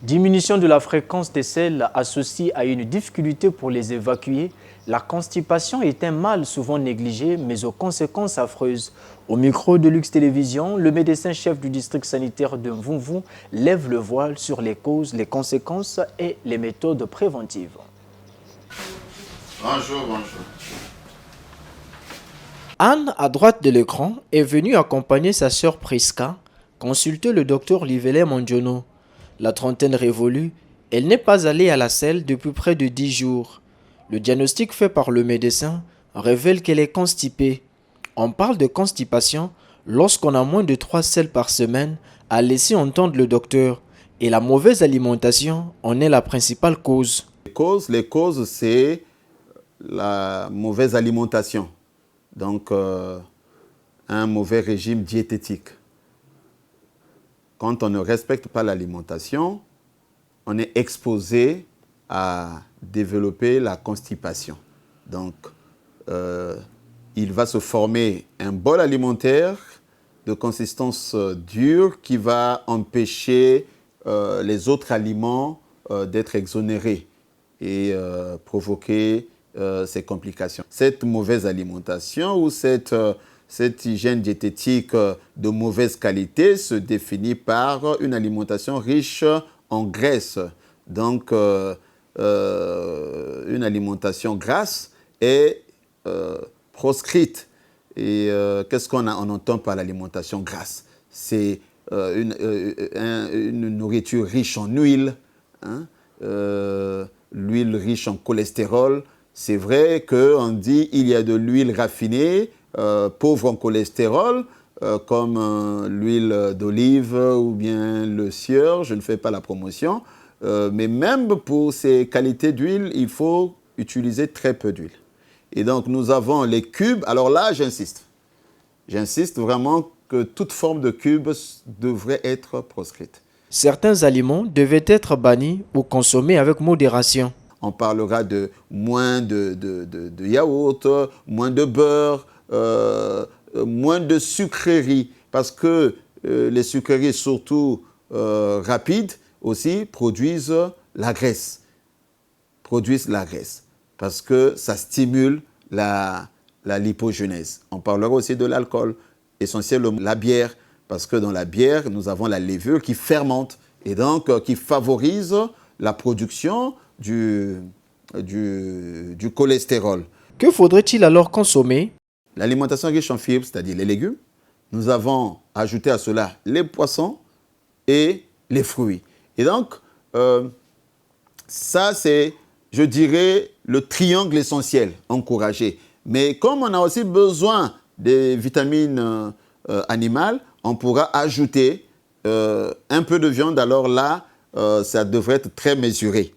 Diminution de la fréquence des selles associée à une difficulté pour les évacuer. La constipation est un mal souvent négligé, mais aux conséquences affreuses. Au micro de Lux Télévision, le médecin-chef du district sanitaire de Mvumvu lève le voile sur les causes, les conséquences et les méthodes préventives. Bonjour, bonjour. Anne, à droite de l'écran, est venue accompagner sa sœur Priska consulter le docteur Livele Mondjono. La trentaine révolue, elle n'est pas allée à la selle depuis près de 10 jours. Le diagnostic fait par le médecin révèle qu'elle est constipée. On parle de constipation lorsqu'on a moins de 3 selles par semaine, a laissé entendre le docteur. Et la mauvaise alimentation en est la principale cause. Les causes, c'est la mauvaise alimentation. Donc, un mauvais régime diététique. Quand on ne respecte pas l'alimentation, on est exposé à développer la constipation. Donc, il va se former un bol alimentaire de consistance dure qui va empêcher les autres aliments d'être exonérés et provoquer ces complications. Cette mauvaise alimentation ou cette hygiène diététique de mauvaise qualité se définit par une alimentation riche en graisse. Donc, une alimentation grasse est proscrite. Et qu'est-ce qu'on entend par l'alimentation grasse? C'est une nourriture riche en huile, hein, l'huile riche en cholestérol. C'est vrai qu'on dit qu'il y a de l'huile raffinée, pauvre en cholestérol, comme l'huile d'olive ou bien le sieur, je ne fais pas la promotion, mais même pour ces qualités d'huile, il faut utiliser très peu d'huile. Et donc nous avons les cubes, alors là j'insiste vraiment que toute forme de cube devrait être proscrite. Certains aliments devaient être bannis ou consommés avec modération. On parlera de moins de yaourt, moins de beurre, moins de sucreries, parce que les sucreries, surtout rapides, aussi produisent la graisse. Parce que ça stimule la lipogenèse. On parlera aussi de l'alcool, essentiellement la bière, parce que dans la bière, nous avons la levure qui fermente et donc qui favorise la production du cholestérol. Que faudrait-il alors consommer? L'alimentation riche en fibres, c'est-à-dire les légumes. Nous avons ajouté à cela les poissons et les fruits. Et donc, ça c'est, je dirais, le triangle essentiel encouragé. Mais comme on a aussi besoin des vitamines animales, on pourra ajouter un peu de viande. Alors là, ça devrait être très mesuré.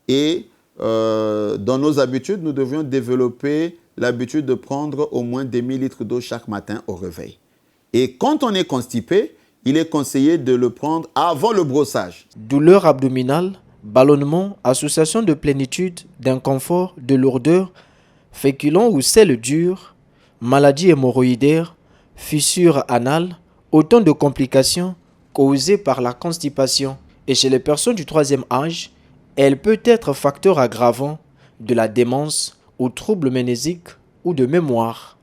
Et dans nos habitudes, nous devions développer l'habitude de prendre au moins des 1000 litres d'eau chaque matin au réveil. Et quand on est constipé, il est conseillé de le prendre avant le brossage. Douleur abdominale, ballonnement, association de plénitude, d'inconfort, de lourdeur, féculent ou sel dur, maladie hémorroïdaire, fissure anale, autant de complications causées par la constipation. Et chez les personnes du troisième âge, elle peut être facteur aggravant de la démence ou troubles mnésiques ou de mémoire.